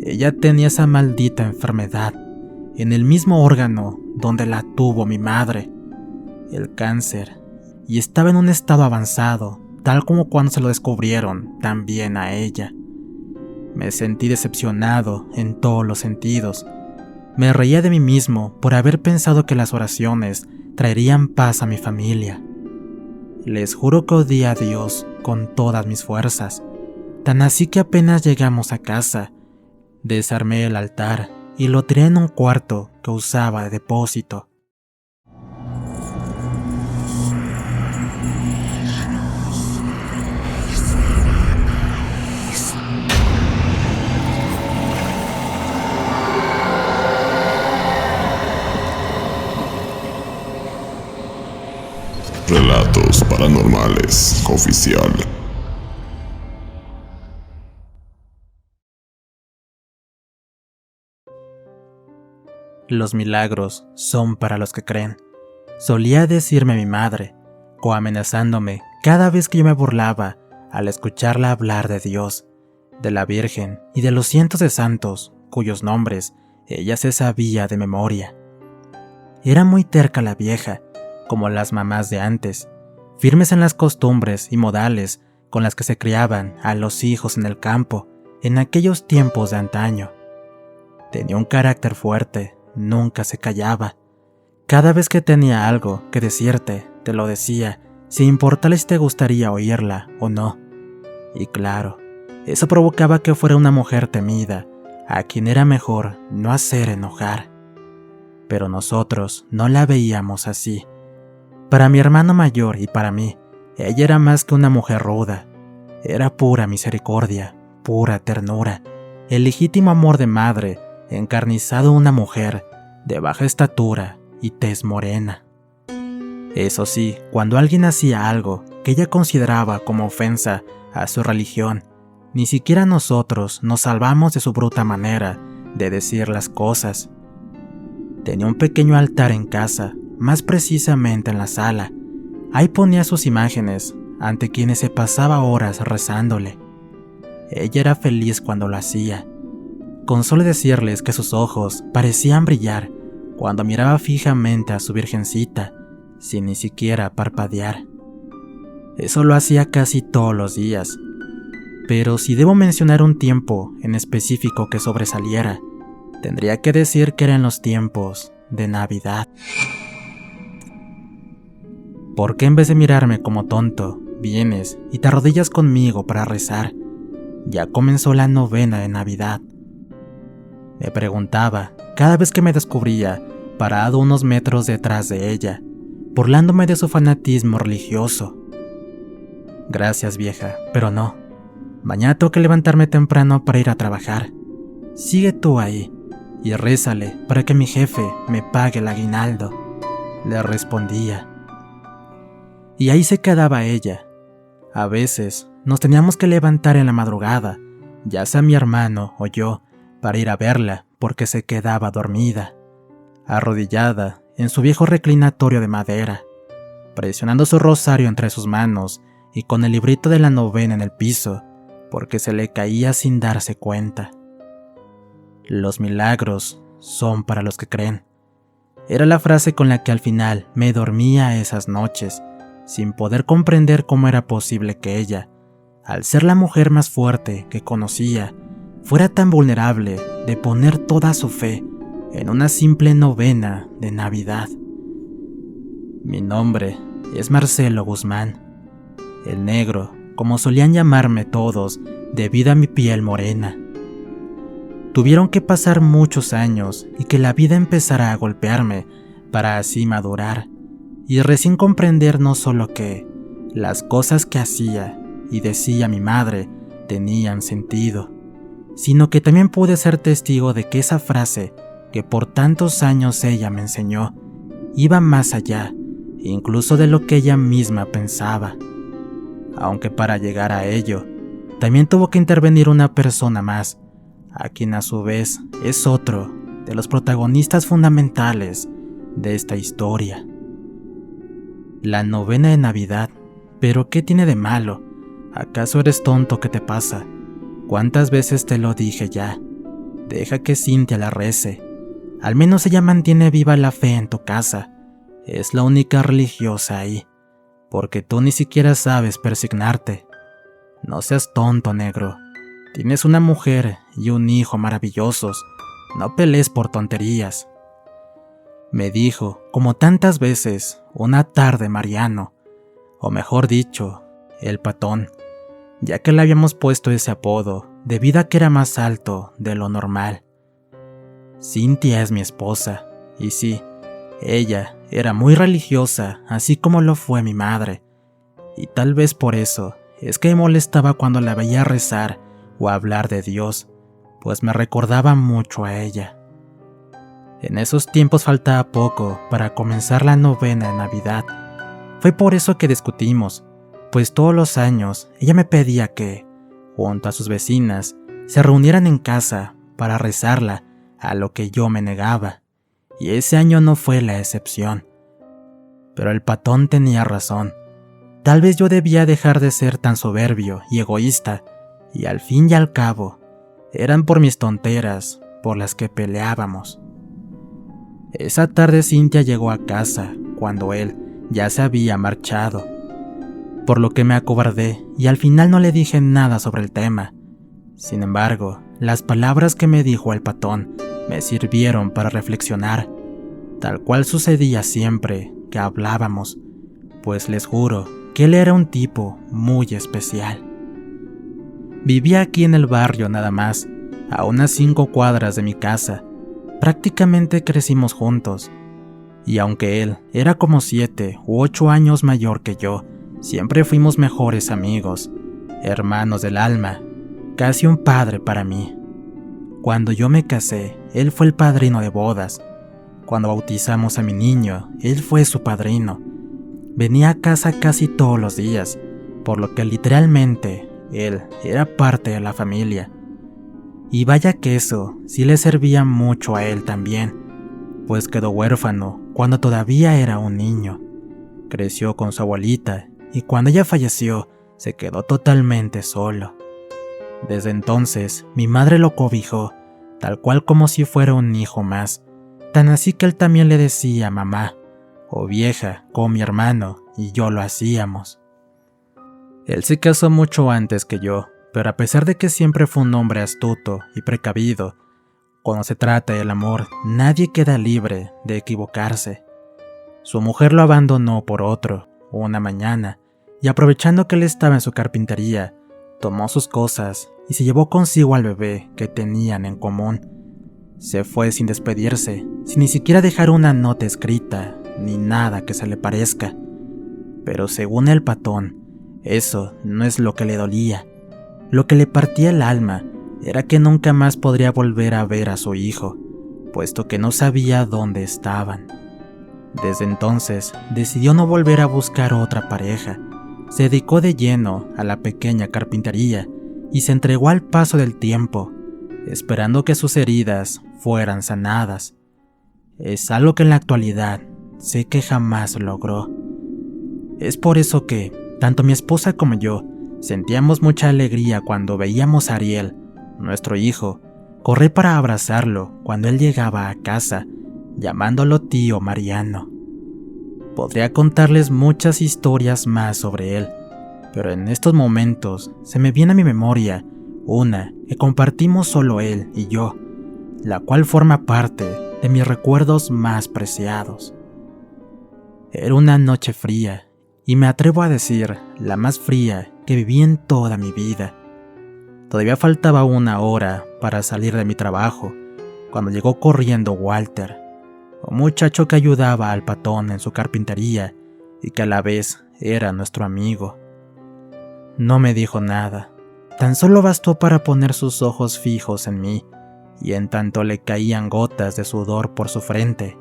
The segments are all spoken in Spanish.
Ella tenía esa maldita enfermedad en el mismo órgano donde la tuvo mi madre, el cáncer, y estaba en un estado avanzado, tal como cuando se lo descubrieron también a ella. Me sentí decepcionado en todos los sentidos. Me reía de mí mismo por haber pensado que las oraciones traerían paz a mi familia. Les juro que odié a Dios con todas mis fuerzas, tan así que apenas llegamos a casa, desarmé el altar y lo tiré en un cuarto que usaba de depósito. Relatos Paranormales Oficial. Los milagros son para los que creen, solía decirme mi madre, o amenazándome cada vez que yo me burlaba al escucharla hablar de Dios, de la Virgen y de los cientos de santos cuyos nombres ella se sabía de memoria. Era muy terca la vieja, como las mamás de antes, firmes en las costumbres y modales con las que se criaban a los hijos en el campo en aquellos tiempos de antaño. Tenía un carácter fuerte, nunca se callaba. Cada vez que tenía algo que decirte, te lo decía, sin importarle si te gustaría oírla o no. Y claro, eso provocaba que fuera una mujer temida, a quien era mejor no hacer enojar. Pero nosotros no la veíamos así. Para mi hermano mayor y para mí, ella era más que una mujer ruda. Era pura misericordia, pura ternura, el legítimo amor de madre, encarnizado en una mujer de baja estatura y tez morena. Eso sí, cuando alguien hacía algo que ella consideraba como ofensa a su religión, ni siquiera nosotros nos salvamos de su bruta manera de decir las cosas. Tenía un pequeño altar en casa, más precisamente en la sala. Ahí ponía sus imágenes, ante quienes se pasaba horas rezándole. Ella era feliz cuando lo hacía. Con solo decirles que sus ojos parecían brillar cuando miraba fijamente a su virgencita, sin ni siquiera parpadear. Eso lo hacía casi todos los días. Pero si debo mencionar un tiempo en específico que sobresaliera, tendría que decir que eran los tiempos de Navidad. ¿Por qué en vez de mirarme como tonto, vienes y te arrodillas conmigo para rezar? Ya comenzó la novena de Navidad. Me preguntaba cada vez que me descubría parado unos metros detrás de ella, burlándome de su fanatismo religioso. Gracias, vieja, pero no. Mañana tengo que levantarme temprano para ir a trabajar. Sigue tú ahí y rézale para que mi jefe me pague el aguinaldo, le respondía. Y ahí se quedaba ella. A veces nos teníamos que levantar en la madrugada, ya sea mi hermano o yo, para ir a verla porque se quedaba dormida, arrodillada en su viejo reclinatorio de madera, presionando su rosario entre sus manos y con el librito de la novena en el piso, porque se le caía sin darse cuenta. Los milagros son para los que creen. Era la frase con la que al final me dormía esas noches, sin poder comprender cómo era posible que ella, al ser la mujer más fuerte que conocía, fuera tan vulnerable de poner toda su fe en una simple novena de Navidad. Mi nombre es Marcelo Guzmán, el negro, como solían llamarme todos, debido a mi piel morena. Tuvieron que pasar muchos años y que la vida empezara a golpearme para así madurar y recién comprender no solo que las cosas que hacía y decía mi madre tenían sentido, sino que también pude ser testigo de que esa frase que por tantos años ella me enseñó iba más allá, incluso de lo que ella misma pensaba. Aunque para llegar a ello, también tuvo que intervenir una persona más, a quien a su vez es otro de los protagonistas fundamentales de esta historia. La novena de Navidad. ¿Pero qué tiene de malo? ¿Acaso eres tonto? ¿Qué te pasa? ¿Cuántas veces te lo dije ya? Deja que Cintia la rece. Al menos ella mantiene viva la fe en tu casa. Es la única religiosa ahí, porque tú ni siquiera sabes persignarte. No seas tonto, negro. Tienes una mujer y un hijo maravillosos. No pelees por tonterías. Me dijo, como tantas veces, una tarde Mariano, o mejor dicho, el Patón, ya que le habíamos puesto ese apodo debido a que era más alto de lo normal. Cintia es mi esposa, y sí, ella era muy religiosa, así como lo fue mi madre, y tal vez por eso es que me molestaba cuando la veía rezar o hablar de Dios, pues me recordaba mucho a ella. En esos tiempos faltaba poco para comenzar la novena de Navidad. Fue por eso que discutimos, pues todos los años ella me pedía que, junto a sus vecinas, se reunieran en casa para rezarla, a lo que yo me negaba, y ese año no fue la excepción. Pero el Patón tenía razón. Tal vez yo debía dejar de ser tan soberbio y egoísta, y al fin y al cabo, eran por mis tonteras por las que peleábamos. Esa tarde Cintia llegó a casa cuando él ya se había marchado, por lo que me acobardé y al final no le dije nada sobre el tema. Sin embargo, las palabras que me dijo el Patón me sirvieron para reflexionar, tal cual sucedía siempre que hablábamos, pues les juro que él era un tipo muy especial. Vivía aquí en el barrio nada más, a unas 5 cuadras de mi casa. Prácticamente crecimos juntos, y aunque él era como 7 u 8 años mayor que yo, siempre fuimos mejores amigos, hermanos del alma, casi un padre para mí. Cuando yo me casé, él fue el padrino de bodas. Cuando bautizamos a mi niño, él fue su padrino. Venía a casa casi todos los días, por lo que literalmente él era parte de la familia. Y vaya que eso sí le servía mucho a él también, pues quedó huérfano cuando todavía era un niño. Creció con su abuelita y cuando ella falleció se quedó totalmente solo. Desde entonces mi madre lo cobijó, tal cual como si fuera un hijo más, tan así que él también le decía mamá, o vieja, como mi hermano y yo lo hacíamos. Él se casó mucho antes que yo, pero a pesar de que siempre fue un hombre astuto y precavido, cuando se trata del amor, nadie queda libre de equivocarse. Su mujer lo abandonó por otro, una mañana, y aprovechando que él estaba en su carpintería, tomó sus cosas y se llevó consigo al bebé que tenían en común. Se fue sin despedirse, sin ni siquiera dejar una nota escrita, ni nada que se le parezca. Pero según el Patón, eso no es lo que le dolía. Lo que le partía el alma era que nunca más podría volver a ver a su hijo, puesto que no sabía dónde estaban. Desde entonces, decidió no volver a buscar otra pareja. Se dedicó de lleno a la pequeña carpintería y se entregó al paso del tiempo, esperando que sus heridas fueran sanadas. Es algo que en la actualidad sé que jamás logró. Es por eso que, tanto mi esposa como yo, sentíamos mucha alegría cuando veíamos a Ariel, nuestro hijo, correr para abrazarlo cuando él llegaba a casa, llamándolo tío Mariano. Podría contarles muchas historias más sobre él, pero en estos momentos se me viene a mi memoria una que compartimos solo él y yo, la cual forma parte de mis recuerdos más preciados. Era una noche fría, y me atrevo a decir la más fría que viví en toda mi vida. Todavía faltaba 1 hora para salir de mi trabajo, cuando llegó corriendo Walter, un muchacho que ayudaba al Patón en su carpintería y que a la vez era nuestro amigo. No me dijo nada, tan solo bastó para poner sus ojos fijos en mí, y en tanto le caían gotas de sudor por su frente,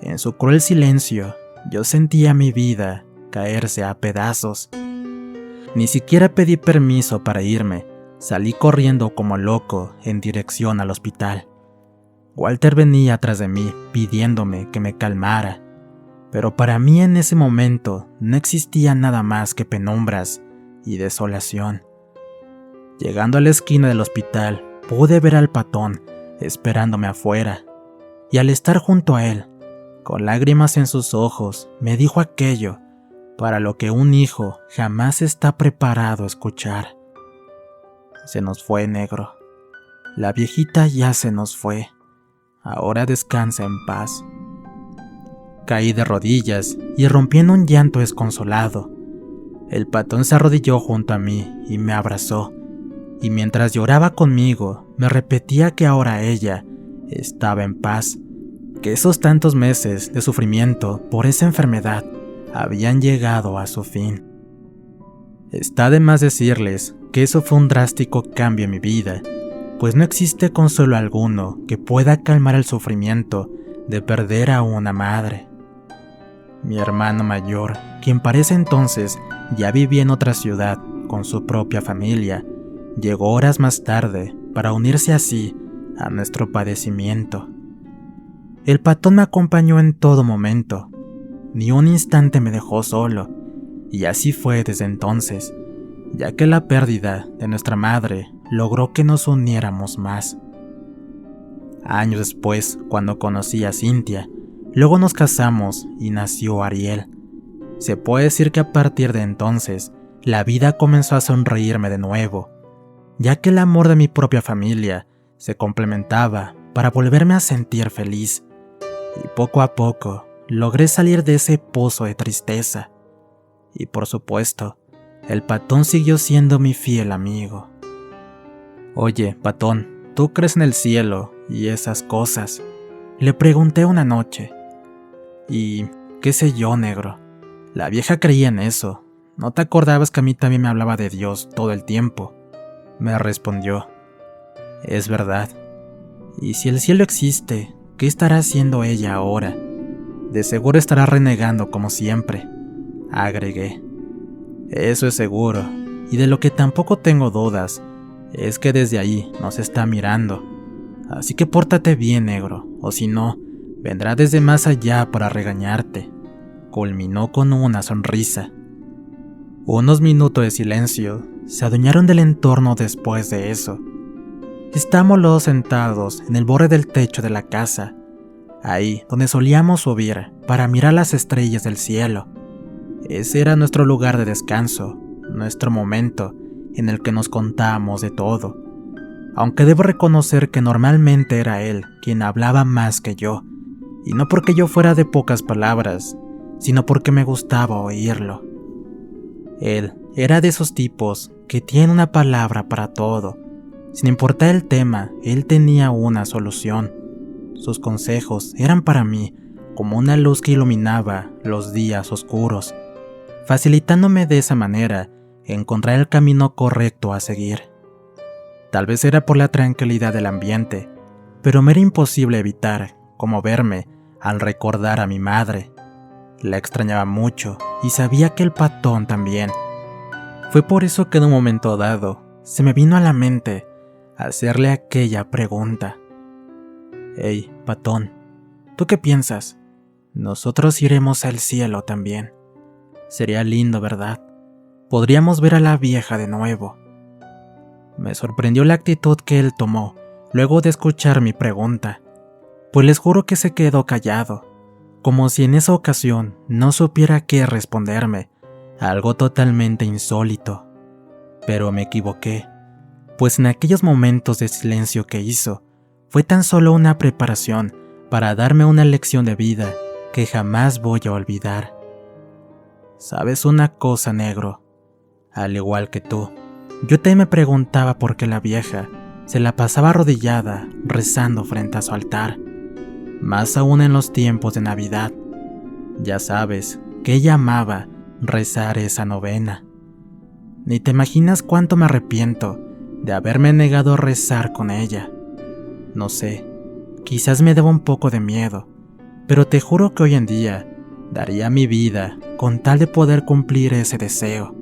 en su cruel silencio yo sentía mi vida caerse a pedazos. Ni siquiera pedí permiso para irme, salí corriendo como loco en dirección al hospital. Walter venía atrás de mí pidiéndome que me calmara, pero para mí en ese momento no existía nada más que penumbras y desolación. Llegando a la esquina del hospital, pude ver al Patón esperándome afuera, y al estar junto a él, con lágrimas en sus ojos, me dijo aquello para lo que un hijo jamás está preparado a escuchar. Se nos fue, negro. La viejita ya se nos fue. Ahora descansa en paz. Caí de rodillas y rompí en un llanto desconsolado. El patón se arrodilló junto a mí y me abrazó, y mientras lloraba conmigo, me repetía que ahora ella estaba en paz, que esos tantos meses de sufrimiento por esa enfermedad habían llegado a su fin. Está de más decirles que eso fue un drástico cambio en mi vida, pues no existe consuelo alguno que pueda calmar el sufrimiento de perder a una madre. Mi hermano mayor, quien para ese entonces ya vivía en otra ciudad con su propia familia, llegó horas más tarde para unirse así a nuestro padecimiento. El patón me acompañó en todo momento, ni un instante me dejó solo, y así fue desde entonces, ya que la pérdida de nuestra madre logró que nos uniéramos más. Años después, cuando conocí a Cintia, luego nos casamos y nació Ariel. Se puede decir que a partir de entonces, la vida comenzó a sonreírme de nuevo, ya que el amor de mi propia familia se complementaba para volverme a sentir feliz, y poco a poco logré salir de ese pozo de tristeza. Y por supuesto, el patón siguió siendo mi fiel amigo. Oye, patón, ¿tú crees en el cielo y esas cosas? Le pregunté una noche. Y qué sé yo, negro. La vieja creía en eso. ¿No te acordabas que a mí también me hablaba de Dios todo el tiempo? Me respondió. Es verdad. Y si el cielo existe, ¿qué estará haciendo ella ahora? De seguro estará renegando como siempre, agregué. Eso es seguro, y de lo que tampoco tengo dudas, es que desde ahí nos está mirando. Así que pórtate bien, negro, o si no, vendrá desde más allá para regañarte. Culminó con una sonrisa. Unos minutos de silencio se adueñaron del entorno después de eso. Estábamos los dos sentados en el borde del techo de la casa, ahí donde solíamos subir para mirar las estrellas del cielo. Ese era nuestro lugar de descanso, nuestro momento en el que nos contábamos de todo. Aunque debo reconocer que normalmente era él quien hablaba más que yo, y no porque yo fuera de pocas palabras, sino porque me gustaba oírlo. Él era de esos tipos que tienen una palabra para todo. Sin importar el tema, él tenía una solución. Sus consejos eran para mí como una luz que iluminaba los días oscuros, facilitándome de esa manera encontrar el camino correcto a seguir. Tal vez era por la tranquilidad del ambiente, pero me era imposible evitar conmoverme al recordar a mi madre. La extrañaba mucho y sabía que el patón también. Fue por eso que en un momento dado se me vino a la mente hacerle aquella pregunta. Hey, patón, ¿tú qué piensas? Nosotros iremos al cielo también. Sería lindo, ¿verdad? Podríamos ver a la vieja de nuevo. Me sorprendió la actitud que él tomó luego de escuchar mi pregunta, pues les juro que se quedó callado, como si en esa ocasión no supiera qué responderme, algo totalmente insólito. Pero me equivoqué, pues en aquellos momentos de silencio que hizo, fue tan solo una preparación para darme una lección de vida que jamás voy a olvidar. ¿Sabes una cosa, negro? Al igual que tú, yo también me preguntaba por qué la vieja se la pasaba arrodillada rezando frente a su altar, más aún en los tiempos de Navidad. Ya sabes que ella amaba rezar esa novena. Ni te imaginas cuánto me arrepiento de haberme negado a rezar con ella. No sé, quizás me deba un poco de miedo, pero te juro que hoy en día daría mi vida con tal de poder cumplir ese deseo.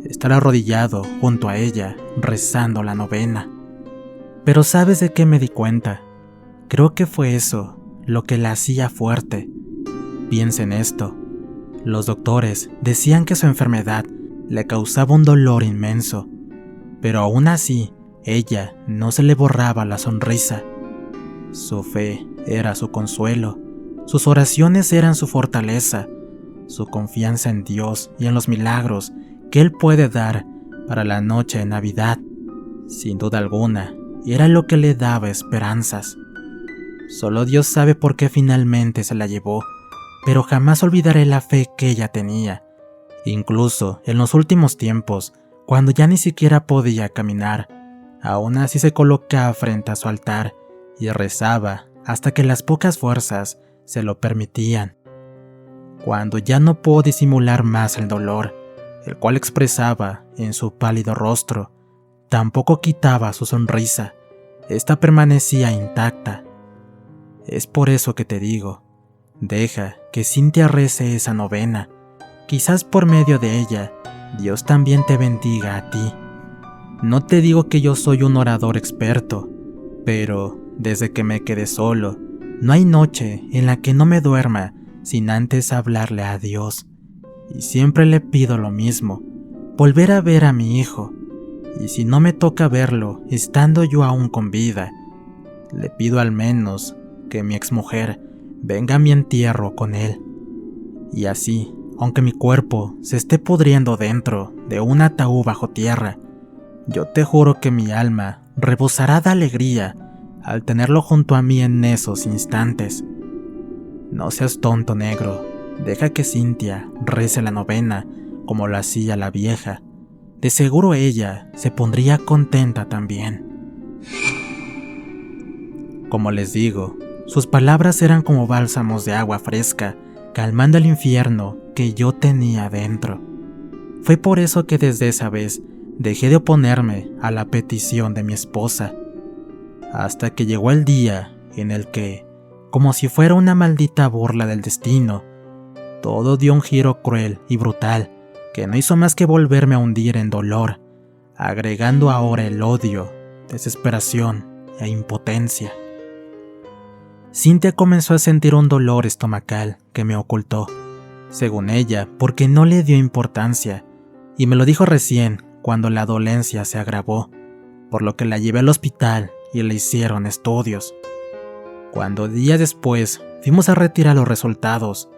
Estar arrodillado junto a ella rezando la novena. Pero ¿sabes de qué me di cuenta? Creo que fue eso lo que la hacía fuerte. Piensa en esto. Los doctores decían que su enfermedad le causaba un dolor inmenso, pero aún así, ella no se le borraba la sonrisa. Su fe era su consuelo, sus oraciones eran su fortaleza, su confianza en Dios y en los milagros que Él puede dar para la noche de Navidad, sin duda alguna, era lo que le daba esperanzas. Solo Dios sabe por qué finalmente se la llevó, pero jamás olvidaré la fe que ella tenía. Incluso en los últimos tiempos, cuando ya ni siquiera podía caminar, aún así se colocaba frente a su altar y rezaba hasta que las pocas fuerzas se lo permitían. Cuando ya no pudo disimular más el dolor, el cual expresaba en su pálido rostro, tampoco quitaba su sonrisa, esta permanecía intacta. Es por eso que te digo, deja que Cynthia rece esa novena, quizás por medio de ella, Dios también te bendiga a ti. No te digo que yo soy un orador experto, pero desde que me quedé solo, no hay noche en la que no me duerma sin antes hablarle a Dios. Y siempre le pido lo mismo, volver a ver a mi hijo. Y si no me toca verlo estando yo aún con vida, le pido al menos que mi exmujer venga a mi entierro con él. Y así, aunque mi cuerpo se esté pudriendo dentro de un ataúd bajo tierra, yo te juro que mi alma rebosará de alegría al tenerlo junto a mí en esos instantes. No seas tonto, negro. Deja que Cynthia rece la novena como lo hacía la vieja. De seguro ella se pondría contenta también. Como les digo, sus palabras eran como bálsamos de agua fresca, calmando el infierno que yo tenía dentro. Fue por eso que desde esa vez dejé de oponerme a la petición de mi esposa, hasta que llegó el día en el que, como si fuera una maldita burla del destino, todo dio un giro cruel y brutal que no hizo más que volverme a hundir en dolor, agregando ahora el odio, desesperación e impotencia. Cynthia comenzó a sentir un dolor estomacal que me ocultó, según ella, porque no le dio importancia, y me lo dijo recién cuando la dolencia se agravó, por lo que la llevé al hospital y le hicieron estudios. Cuando días después fuimos a retirar los resultados,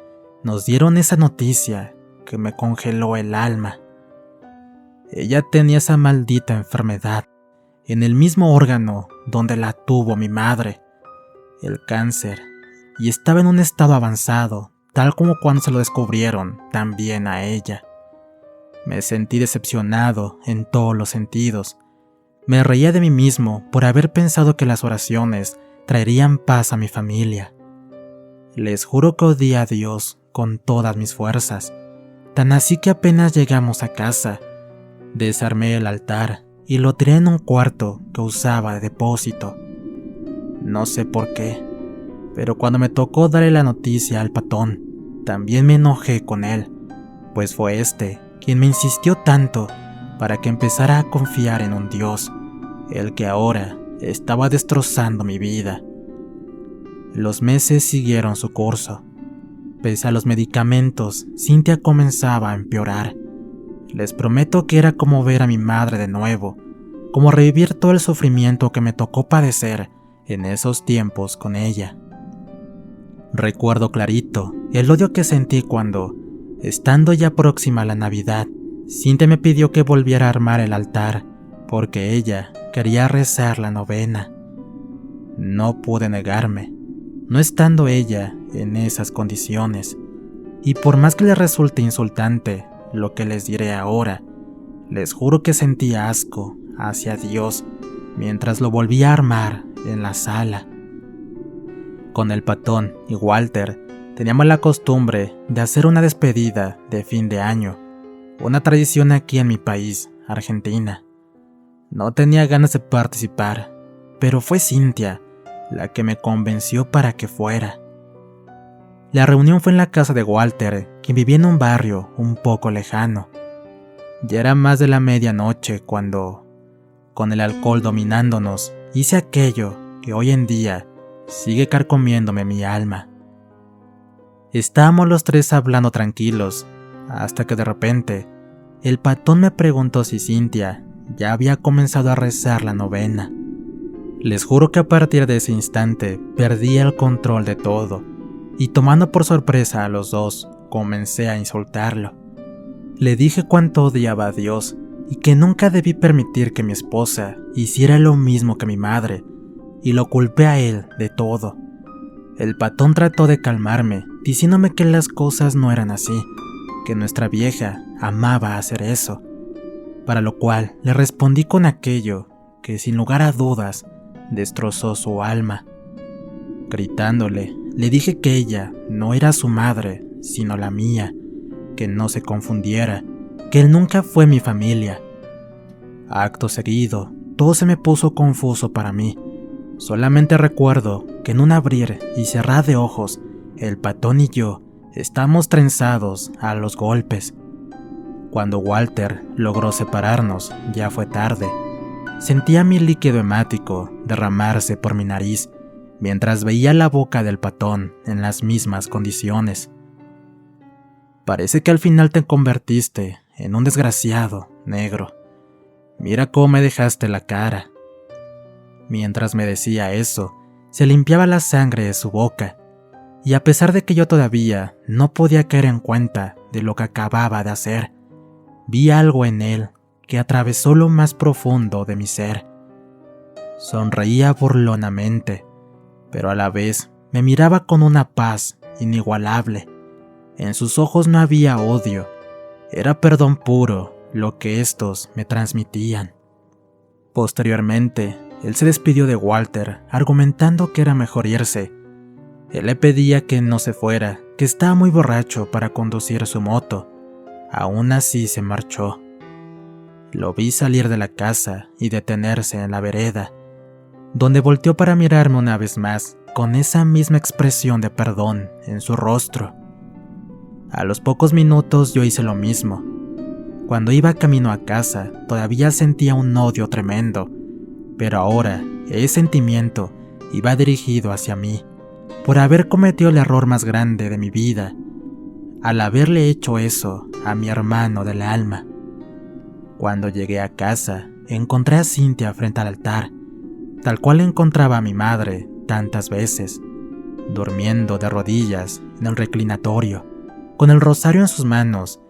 nos dieron esa noticia que me congeló el alma. Ella tenía esa maldita enfermedad en el mismo órgano donde la tuvo mi madre, el cáncer, y estaba en un estado avanzado, tal como cuando se lo descubrieron también a ella. Me sentí decepcionado en todos los sentidos. Me reía de mí mismo por haber pensado que las oraciones traerían paz a mi familia. Les juro que odié a Dios con todas mis fuerzas, tan así que apenas llegamos a casa, desarmé el altar y lo tiré en un cuarto que usaba de depósito. No sé por qué, pero cuando me tocó darle la noticia al patón, también me enojé con él, pues fue quien me insistió tanto para que empezara a confiar en un Dios, el que ahora estaba destrozando mi vida. Los meses siguieron su curso. Pese a los medicamentos, Cynthia comenzaba a empeorar. Les prometo que era como ver a mi madre de nuevo, como revivir todo el sufrimiento que me tocó padecer en esos tiempos con ella. Recuerdo clarito el odio que sentí cuando, estando ya próxima a la Navidad, Cynthia me pidió que volviera a armar el altar, porque ella quería rezar la novena. No pude negarme, no estando ella en esas condiciones, y por más que les resulte insultante lo que les diré ahora, les juro que sentía asco hacia Dios mientras lo volvía a armar en la sala. Con el patón y Walter teníamos la costumbre de hacer una despedida de fin de año, una tradición aquí en mi país, Argentina. No tenía ganas de participar, pero fue Cynthia la que me convenció para que fuera. La reunión fue en la casa de Walter, quien vivía en un barrio un poco lejano. Ya era más de la medianoche cuando, con el alcohol dominándonos, hice aquello que hoy en día sigue carcomiéndome mi alma. Estábamos los tres hablando tranquilos, hasta que de repente, el patón me preguntó si Cynthia ya había comenzado a rezar la novena. Les juro que a partir de ese instante perdí el control de todo, y tomando por sorpresa a los dos, comencé a insultarlo. Le dije cuánto odiaba a Dios y que nunca debí permitir que mi esposa hiciera lo mismo que mi madre, y lo culpé a él de todo. El patón trató de calmarme, diciéndome que las cosas no eran así, que nuestra vieja amaba hacer eso, para lo cual le respondí con aquello que sin lugar a dudas destrozó su alma. Gritándole, le dije que ella no era su madre, sino la mía, que no se confundiera, que él nunca fue mi familia. Acto seguido, todo se me puso confuso para mí. Solamente recuerdo que en un abrir y cerrar de ojos, el patón y yo estábamos trenzados a los golpes. Cuando Walter logró separarnos, ya fue tarde. Sentía mi líquido hemático derramarse por mi nariz, mientras veía la boca del patón en las mismas condiciones. Parece que al final te convertiste en un desgraciado, negro. Mira cómo me dejaste la cara. Mientras me decía eso, se limpiaba la sangre de su boca, y a pesar de que yo todavía no podía caer en cuenta de lo que acababa de hacer, vi algo en él que atravesó lo más profundo de mi ser. Sonreía burlonamente, pero a la vez me miraba con una paz inigualable. En sus ojos no había odio, era perdón puro lo que estos me transmitían. Posteriormente, él se despidió de Walter, argumentando que era mejor irse. Él le pedía que no se fuera, que estaba muy borracho para conducir su moto. Aún así se marchó. Lo vi salir de la casa y detenerse en la vereda, donde volteó para mirarme una vez más, con esa misma expresión de perdón en su rostro. A los pocos minutos yo hice lo mismo. Cuando iba camino a casa, todavía sentía un odio tremendo, pero ahora ese sentimiento iba dirigido hacia mí, por haber cometido el error más grande de mi vida, al haberle hecho eso a mi hermano del alma. Cuando llegué a casa, encontré a Cynthia frente al altar, tal cual encontraba a mi madre tantas veces, durmiendo de rodillas en el reclinatorio, con el rosario en sus manos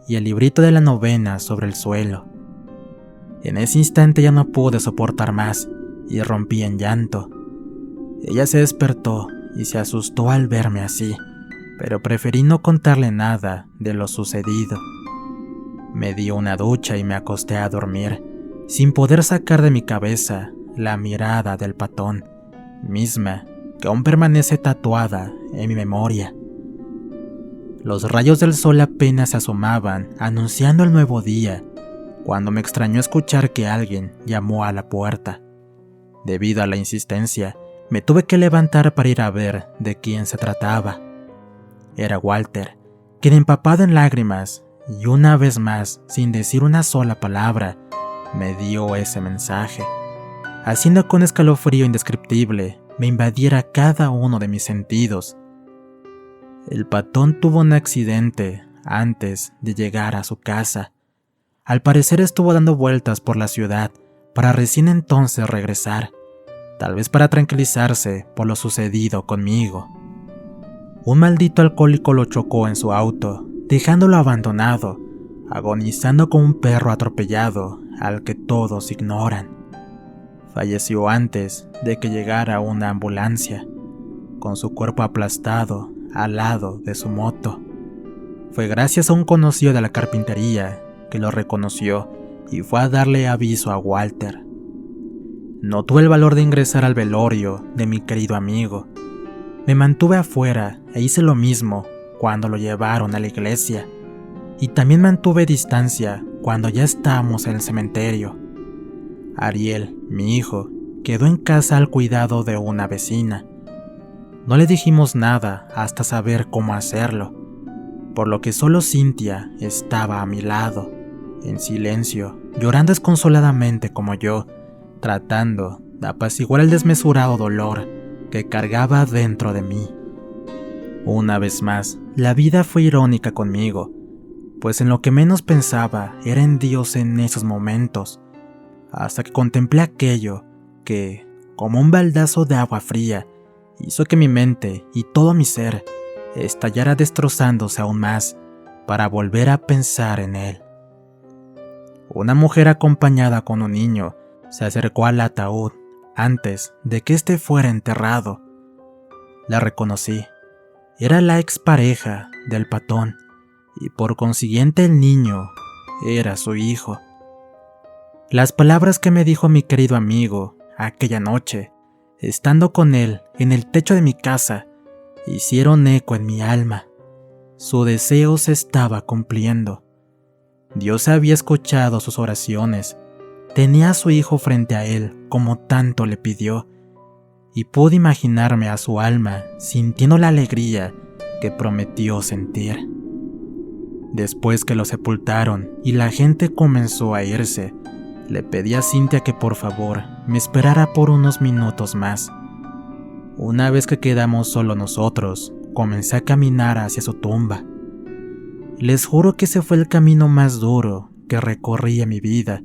y el librito de la novena sobre el suelo. En ese instante ya no pude soportar más y rompí en llanto. Ella se despertó y se asustó al verme así, pero preferí no contarle nada de lo sucedido. Me di una ducha y me acosté a dormir, sin poder sacar de mi cabeza la mirada del patón, misma que aún permanece tatuada en mi memoria. Los rayos del sol apenas se asomaban, anunciando el nuevo día, cuando me extrañó escuchar que alguien llamó a la puerta. Debido a la insistencia, me tuve que levantar para ir a ver de quién se trataba. Era Walter, quien, empapado en lágrimas, y una vez más, sin decir una sola palabra, me dio ese mensaje, haciendo que un escalofrío indescriptible me invadiera cada uno de mis sentidos. El patón tuvo un accidente antes de llegar a su casa. Al parecer estuvo dando vueltas por la ciudad para recién entonces regresar, tal vez para tranquilizarse por lo sucedido conmigo. Un maldito alcohólico lo chocó en su auto, dejándolo abandonado, agonizando como un perro atropellado al que todos ignoran. Falleció antes de que llegara una ambulancia, con su cuerpo aplastado al lado de su moto. Fue gracias a un conocido de la carpintería que lo reconoció y fue a darle aviso a Walter. No tuve el valor de ingresar al velorio de mi querido amigo. Me mantuve afuera e hice lo mismo cuando lo llevaron a la iglesia, y también mantuve distancia cuando ya estábamos en el cementerio. Ariel, mi hijo, quedó en casa al cuidado de una vecina. No le dijimos nada hasta saber cómo hacerlo, por lo que solo Cynthia estaba a mi lado, en silencio, llorando desconsoladamente como yo, tratando de apaciguar el desmesurado dolor que cargaba dentro de mí. Una vez más, la vida fue irónica conmigo, pues en lo que menos pensaba era en Dios en esos momentos, hasta que contemplé aquello que, como un baldazo de agua fría, hizo que mi mente y todo mi ser estallara destrozándose aún más para volver a pensar en él. Una mujer acompañada con un niño se acercó al ataúd antes de que éste fuera enterrado. La reconocí. Era la expareja del Patón y por consiguiente el niño era su hijo. Las palabras que me dijo mi querido amigo aquella noche, estando con él en el techo de mi casa, hicieron eco en mi alma. Su deseo se estaba cumpliendo. Dios había escuchado sus oraciones. Tenía a su hijo frente a él como tanto le pidió, y pude imaginarme a su alma sintiendo la alegría que prometió sentir. Después que lo sepultaron y la gente comenzó a irse, le pedí a Cintia que por favor me esperara por unos minutos más. Una vez que quedamos solo nosotros, comencé a caminar hacia su tumba. Les juro que ese fue el camino más duro que recorrí en mi vida.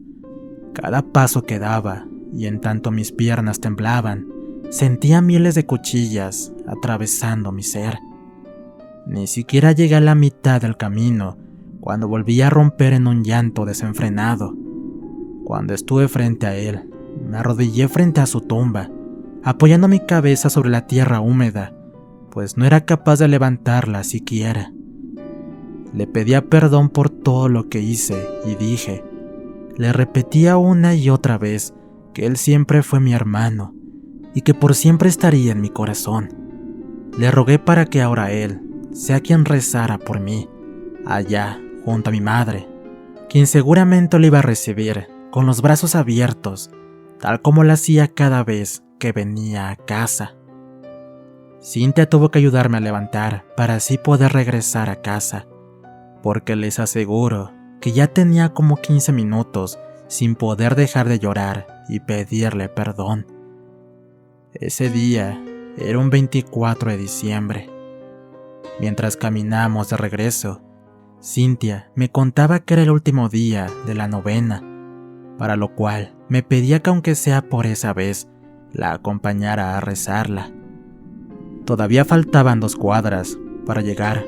Cada paso que daba, y en tanto mis piernas temblaban, sentía miles de cuchillas atravesando mi ser. Ni siquiera llegué a la mitad del camino cuando volví a romper en un llanto desenfrenado. Cuando estuve frente a él, me arrodillé frente a su tumba, apoyando mi cabeza sobre la tierra húmeda, pues no era capaz de levantarla siquiera. Le pedía perdón por todo lo que hice y dije, le repetía una y otra vez que él siempre fue mi hermano y que por siempre estaría en mi corazón. Le rogué para que ahora él sea quien rezara por mí, allá junto a mi madre, quien seguramente lo iba a recibir con los brazos abiertos, tal como lo hacía cada vez que venía a casa. Cintia tuvo que ayudarme a levantar para así poder regresar a casa, porque les aseguro que ya tenía como 15 minutos sin poder dejar de llorar y pedirle perdón. Ese día era un 24 de diciembre. Mientras caminamos de regreso, Cintia me contaba que era el último día de la novena, para lo cual me pedía que aunque sea por esa vez, la acompañara a rezarla. Todavía faltaban 2 cuadras para llegar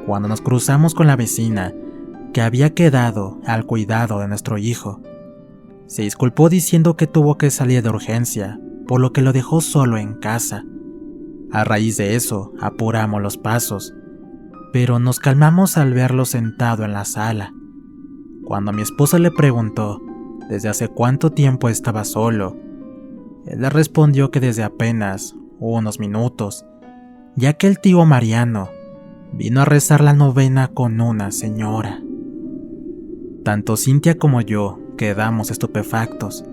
cuando nos cruzamos con la vecina que había quedado al cuidado de nuestro hijo. Se disculpó diciendo que tuvo que salir de urgencia, por lo que lo dejó solo en casa. A raíz de eso, apuramos los pasos, pero nos calmamos al verlo sentado en la sala. Cuando mi esposa le preguntó desde hace cuánto tiempo estaba solo, él le respondió que desde apenas unos minutos, ya que el tío Mariano vino a rezar la novena con una señora. Tanto Cintia como yo quedamos estupefactos,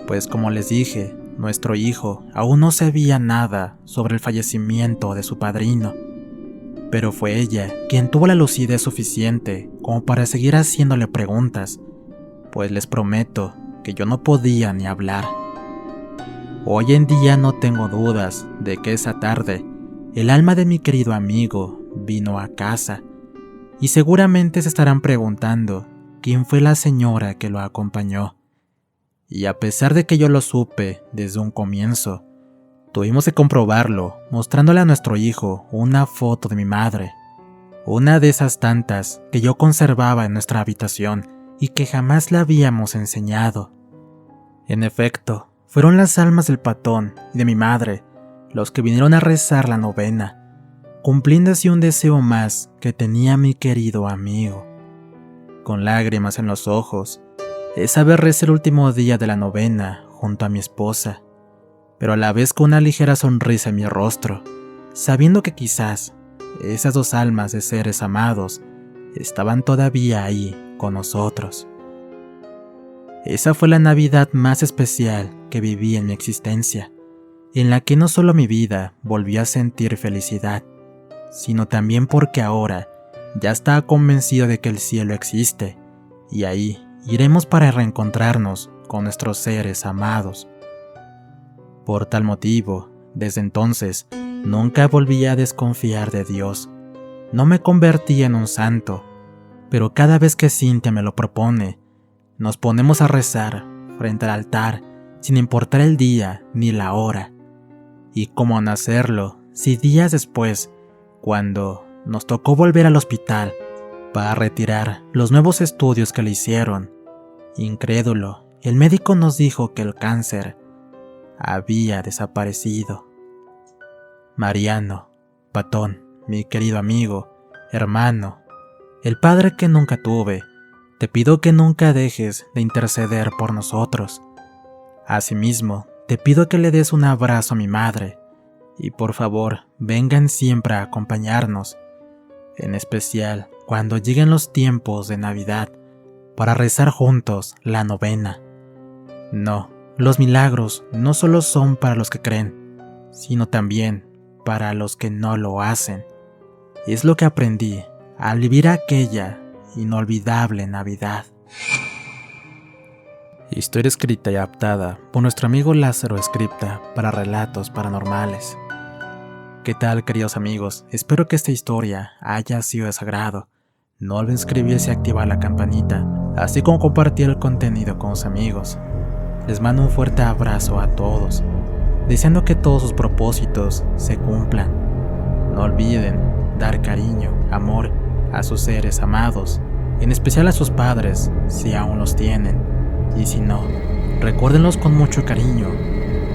pues como les dije, nuestro hijo aún no sabía nada sobre el fallecimiento de su padrino, pero fue ella quien tuvo la lucidez suficiente como para seguir haciéndole preguntas, pues les prometo que yo no podía ni hablar. Hoy en día no tengo dudas de que esa tarde el alma de mi querido amigo vino a casa, y seguramente se estarán preguntando quién fue la señora que lo acompañó. Y a pesar de que yo lo supe desde un comienzo, tuvimos que comprobarlo mostrándole a nuestro hijo una foto de mi madre, una de esas tantas que yo conservaba en nuestra habitación y que jamás le habíamos enseñado. En efecto, fueron las almas del Patón y de mi madre los que vinieron a rezar la novena, cumpliendo así un deseo más que tenía mi querido amigo. Con lágrimas en los ojos, esa vez recé el último día de la novena junto a mi esposa, pero a la vez con una ligera sonrisa en mi rostro, sabiendo que quizás esas 2 almas de seres amados estaban todavía ahí con nosotros. Esa fue la Navidad más especial que viví en mi existencia, en la que no solo mi vida volvió a sentir felicidad, sino también porque ahora ya estaba convencido de que el cielo existe, y ahí iremos para reencontrarnos con nuestros seres amados. Por tal motivo, desde entonces, nunca volví a desconfiar de Dios. No me convertí en un santo, pero cada vez que Cintia me lo propone, nos ponemos a rezar frente al altar sin importar el día ni la hora. Y cómo no hacerlo si días después, cuando nos tocó volver al hospital para retirar los nuevos estudios que le hicieron, incrédulo, el médico nos dijo que el cáncer había desaparecido. Mariano, Patón, mi querido amigo, hermano, el padre que nunca tuve, te pido que nunca dejes de interceder por nosotros. Asimismo, te pido que le des un abrazo a mi madre y por favor vengan siempre a acompañarnos, en especial cuando lleguen los tiempos de Navidad para rezar juntos la novena. No, los milagros no solo son para los que creen, sino también para los que no lo hacen. Es lo que aprendí al vivir aquella inolvidable Navidad. Historia escrita y adaptada por nuestro amigo Lázaro Scripta para relatos paranormales. ¿Qué tal, queridos amigos? Espero que esta historia haya sido de su agrado. No olviden suscribirse y activar la campanita, así como compartir el contenido con sus amigos. Les mando un fuerte abrazo a todos, deseando que todos sus propósitos se cumplan. No olviden dar cariño, amor a sus seres amados, en especial a sus padres, si aún los tienen, y si no, recuérdenlos con mucho cariño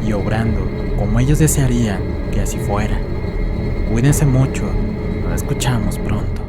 y obrando como ellos desearían que así fuera. Cuídense mucho, nos escuchamos pronto.